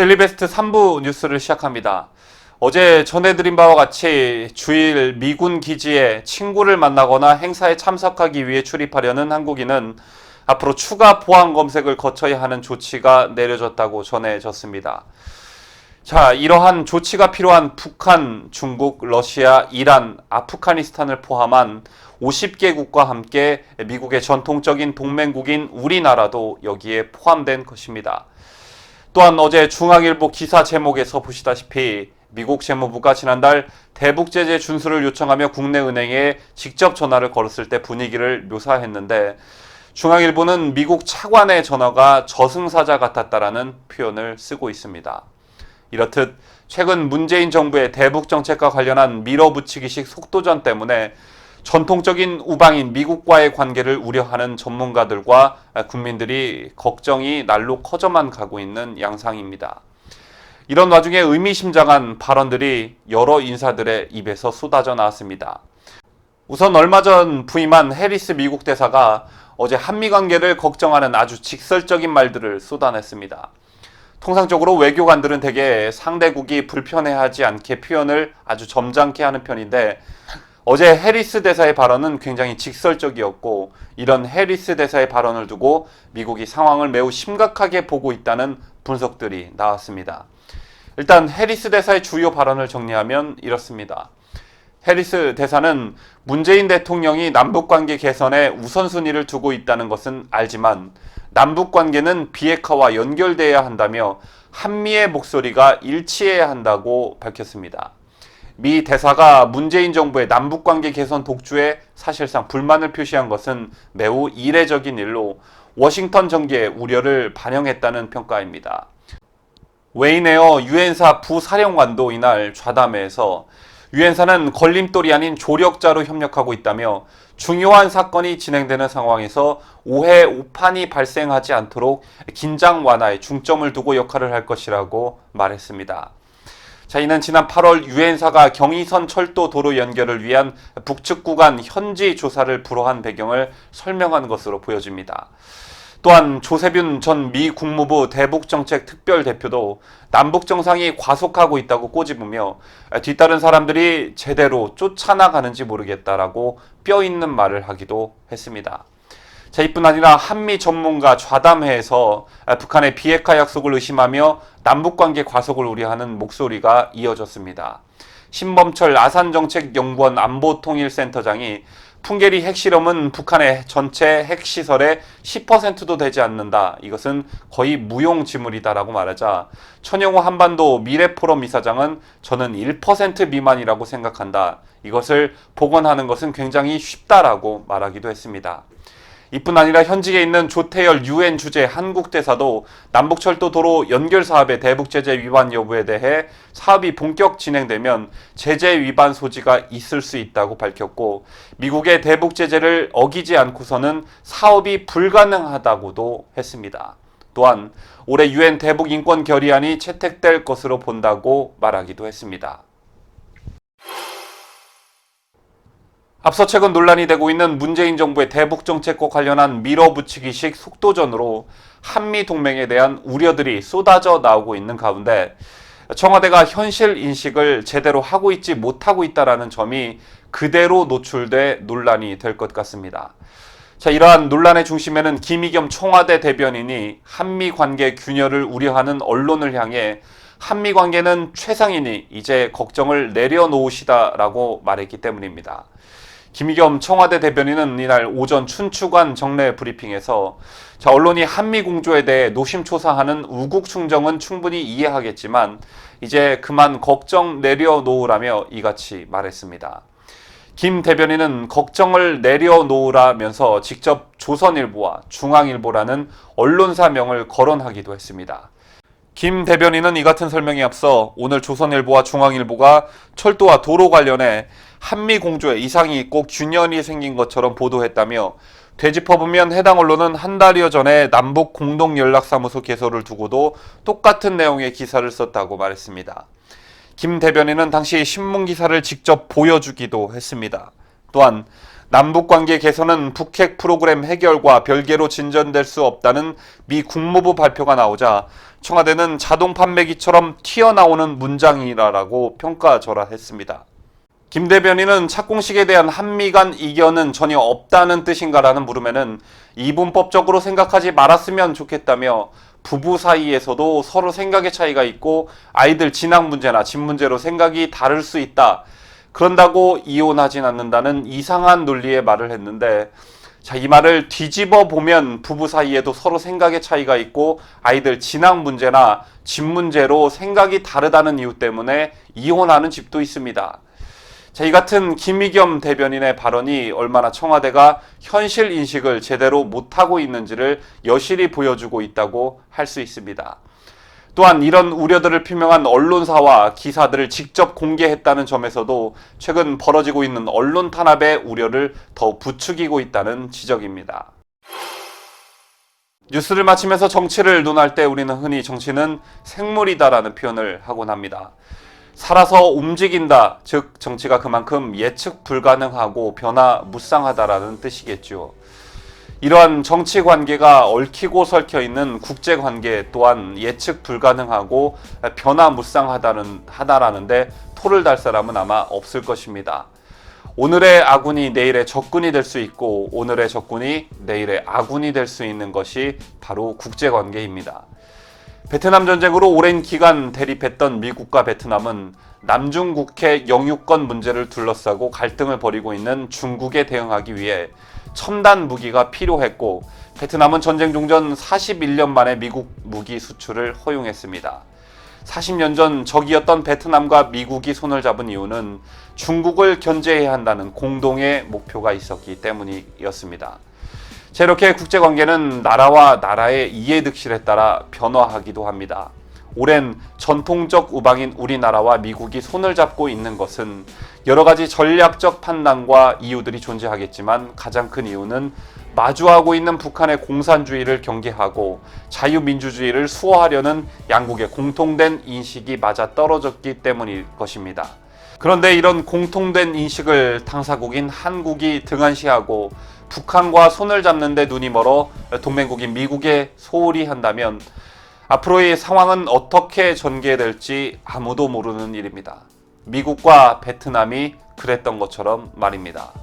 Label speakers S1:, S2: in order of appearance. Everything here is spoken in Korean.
S1: 데일리베스트 3부 뉴스를 시작합니다. 어제 전해드린 바와 같이 주일 미군 기지에 친구를 만나거나 행사에 참석하기 위해 출입하려는 한국인은 앞으로 추가 보안 검색을 거쳐야 하는 조치가 내려졌다고 전해졌습니다. 자, 이러한 조치가 필요한 북한, 중국, 러시아, 이란, 아프가니스탄을 포함한 50개국과 함께 미국의 전통적인 동맹국인 우리나라도 여기에 포함된 것입니다. 또한 어제 중앙일보 기사 제목에서 보시다시피 미국 재무부가 지난달 대북 제재 준수를 요청하며 국내 은행에 직접 전화를 걸었을 때 분위기를 묘사했는데, 중앙일보는 미국 차관의 전화가 저승사자 같았다라는 표현을 쓰고 있습니다. 이렇듯 최근 문재인 정부의 대북 정책과 관련한 밀어붙이기식 속도전 때문에 전통적인 우방인 미국과의 관계를 우려하는 전문가들과 국민들이 걱정이 날로 커져만 가고 있는 양상입니다. 이런 와중에 의미심장한 발언들이 여러 인사들의 입에서 쏟아져 나왔습니다. 우선 얼마 전 부임한 해리스 미국 대사가 어제 한미 관계를 걱정하는 아주 직설적인 말들을 쏟아냈습니다. 통상적으로 외교관들은 대개 상대국이 불편해하지 않게 표현을 아주 점잖게 하는 편인데, 어제 해리스 대사의 발언은 굉장히 직설적이었고, 이런 해리스 대사의 발언을 두고 미국이 상황을 매우 심각하게 보고 있다는 분석들이 나왔습니다. 일단 해리스 대사의 주요 발언을 정리하면 이렇습니다. 해리스 대사는 문재인 대통령이 남북관계 개선에 우선순위를 두고 있다는 것은 알지만 남북관계는 비핵화와 연결돼야 한다며 한미의 목소리가 일치해야 한다고 밝혔습니다. 미 대사가 문재인 정부의 남북관계 개선 독주에 사실상 불만을 표시한 것은 매우 이례적인 일로 워싱턴 정계의 우려를 반영했다는 평가입니다. 웨이네어 유엔사 부사령관도 이날 좌담회에서 유엔사는 걸림돌이 아닌 조력자로 협력하고 있다며 중요한 사건이 진행되는 상황에서 오해 오판이 발생하지 않도록 긴장 완화에 중점을 두고 역할을 할 것이라고 말했습니다. 자, 이는 지난 8월 유엔사가 경의선 철도 도로 연결을 위한 북측 구간 현지 조사를 불허한 배경을 설명한 것으로 보여집니다. 또한 조세균 전 미 국무부 대북정책 특별대표도 남북 정상이 과속하고 있다고 꼬집으며 뒤따른 사람들이 제대로 쫓아나가는지 모르겠다라고 뼈있는 말을 하기도 했습니다. 자, 이뿐 아니라 한미 전문가 좌담회에서 북한의 비핵화 약속을 의심하며 남북관계 과속을 우려하는 목소리가 이어졌습니다. 신범철 아산정책연구원 안보통일센터장이 풍계리 핵실험은 북한의 전체 핵시설의 10%도 되지 않는다. 이것은 거의 무용지물이다라고 말하자, 천영호 한반도 미래포럼 이사장은 저는 1% 미만이라고 생각한다. 이것을 복원하는 것은 굉장히 쉽다라고 말하기도 했습니다. 이뿐 아니라 현직에 있는 조태열 유엔 주재 한국 대사도 남북철도 도로 연결 사업의 대북 제재 위반 여부에 대해 사업이 본격 진행되면 제재 위반 소지가 있을 수 있다고 밝혔고, 미국의 대북 제재를 어기지 않고서는 사업이 불가능하다고도 했습니다. 또한 올해 유엔 대북 인권 결의안이 채택될 것으로 본다고 말하기도 했습니다. 앞서 최근 논란이 되고 있는 문재인 정부의 대북 정책과 관련한 밀어붙이기식 속도전으로 한미 동맹에 대한 우려들이 쏟아져 나오고 있는 가운데, 청와대가 현실 인식을 제대로 하고 있지 못하고 있다는 점이 그대로 노출돼 논란이 될 것 같습니다. 자, 이러한 논란의 중심에는 김의겸 청와대 대변인이 한미 관계 균열을 우려하는 언론을 향해 한미 관계는 최상이니 이제 걱정을 내려놓으시다라고 말했기 때문입니다. 김의겸 청와대 대변인은 이날 오전 춘추관 정례 브리핑에서 언론이 한미 공조에 대해 노심초사하는 우국 충정은 충분히 이해하겠지만 이제 그만 걱정 내려놓으라며 이같이 말했습니다. 김 대변인은 걱정을 내려놓으라면서 직접 조선일보와 중앙일보라는 언론사명을 거론하기도 했습니다. 김 대변인은 이 같은 설명에 앞서 오늘 조선일보와 중앙일보가 철도와 도로 관련해 한미 공조에 이상이 있고 균열이 생긴 것처럼 보도했다며, 되짚어보면 해당 언론은 한 달여 전에 남북 공동연락사무소 개소를 두고도 똑같은 내용의 기사를 썼다고 말했습니다. 김 대변인은 당시 신문기사를 직접 보여주기도 했습니다. 또한 남북관계 개선은 북핵 프로그램 해결과 별개로 진전될 수 없다는 미 국무부 발표가 나오자 청와대는 자동 판매기처럼 튀어나오는 문장이라고 평가절하했습니다. 김 대변인은 착공식에 대한 한미 간 이견은 전혀 없다는 뜻인가라는 물음에는 이분법적으로 생각하지 말았으면 좋겠다며 부부 사이에서도 서로 생각의 차이가 있고 아이들 진학 문제나 집 문제로 생각이 다를 수 있다. 그런다고 이혼하진 않는다는 이상한 논리의 말을 했는데, 자, 이 말을 뒤집어 보면 부부 사이에도 서로 생각의 차이가 있고 아이들 진학 문제나 집 문제로 생각이 다르다는 이유 때문에 이혼하는 집도 있습니다. 자, 이 같은 김의겸 대변인의 발언이 얼마나 청와대가 현실 인식을 제대로 못하고 있는지를 여실히 보여주고 있다고 할 수 있습니다. 또한 이런 우려들을 표명한 언론사와 기사들을 직접 공개했다는 점에서도 최근 벌어지고 있는 언론 탄압의 우려를 더 부추기고 있다는 지적입니다. 뉴스를 마치면서 정치를 논할 때 우리는 흔히 정치는 생물이다라는 표현을 하곤 합니다. 살아서 움직인다, 즉 정치가 그만큼 예측 불가능하고 변화무쌍하다라는 뜻이겠죠. 이러한 정치 관계가 얽히고 설켜 있는 국제 관계 또한 예측 불가능하고 변화무쌍하다라는데 토를 달 사람은 아마 없을 것입니다. 오늘의 아군이 내일의 적군이 될 수 있고 오늘의 적군이 내일의 아군이 될 수 있는 것이 바로 국제 관계입니다. 베트남 전쟁으로 오랜 기간 대립했던 미국과 베트남은 남중국해 영유권 문제를 둘러싸고 갈등을 벌이고 있는 중국에 대응하기 위해 첨단 무기가 필요했고, 베트남은 전쟁 종전 41년 만에 미국 무기 수출을 허용했습니다. 40년 전 적이었던 베트남과 미국이 손을 잡은 이유는 중국을 견제해야 한다는 공동의 목표가 있었기 때문이었습니다. 자, 이렇게 국제관계는 나라와 나라의 이해득실에 따라 변화하기도 합니다. 오랜 전통적 우방인 우리나라와 미국이 손을 잡고 있는 것은 여러 가지 전략적 판단과 이유들이 존재하겠지만 가장 큰 이유는 마주하고 있는 북한의 공산주의를 경계하고 자유민주주의를 수호하려는 양국의 공통된 인식이 맞아떨어졌기 때문일 것입니다. 그런데 이런 공통된 인식을 당사국인 한국이 등한시하고 북한과 손을 잡는 데 눈이 멀어 동맹국인 미국에 소홀히 한다면 앞으로의 상황은 어떻게 전개될지 아무도 모르는 일입니다. 미국과 베트남이 그랬던 것처럼 말입니다.